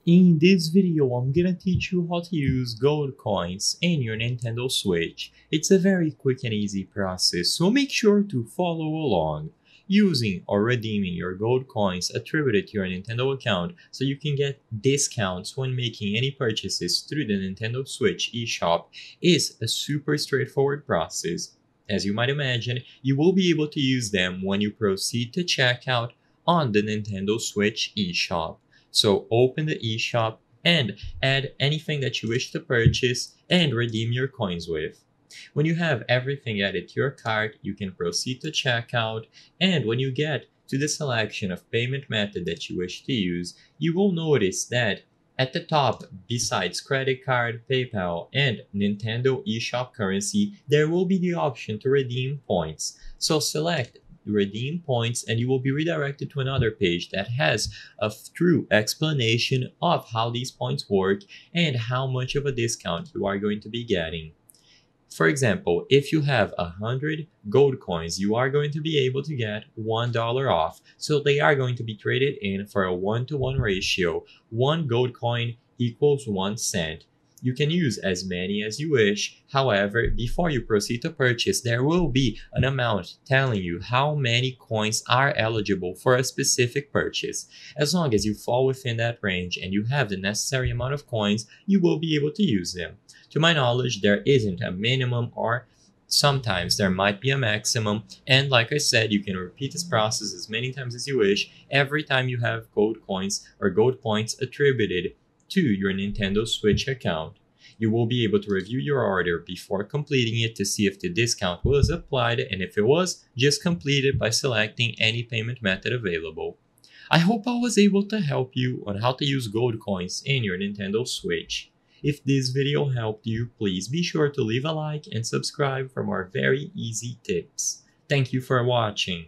In this video, I'm gonna teach you how to use gold coins in your Nintendo Switch. It's a very quick and easy process, so make sure to follow along. Using or redeeming your gold coins attributed to your Nintendo account so you can get discounts when making any purchases through the Nintendo Switch eShop is a super straightforward process. As you might imagine, you will be able to use them when you proceed to checkout on the Nintendo Switch eShop. So open the eShop and add anything that you wish to purchase and redeem your coins with. When you have everything added to your cart, you can proceed to checkout, and when you get to the selection of payment method that you wish to use, you will notice that at the top, besides credit card, PayPal, and Nintendo eShop currency, there will be the option to redeem points. So select redeem points and you will be redirected to another page that has a true explanation of how these points work and how much of a discount you are going to be getting. For example, if you have 100 gold coins, you are going to be able to get $1 off. So they are going to be traded in for a 1-to-1 ratio. One gold coin equals 1 cent. You can use as many as you wish. However, before you proceed to purchase, there will be an amount telling you how many coins are eligible for a specific purchase. As long as you fall within that range and you have the necessary amount of coins, you will be able to use them. To my knowledge, there isn't a minimum, or sometimes there might be a maximum, and like I said, you can repeat this process as many times as you wish every time you have gold coins or gold points attributed to your Nintendo Switch account. You will be able to review your order before completing it to see if the discount was applied, and if it was, just complete it by selecting any payment method available. I hope I was able to help you on how to use gold coins in your Nintendo Switch. If this video helped you, please be sure to leave a like and subscribe for more very easy tips. Thank you for watching.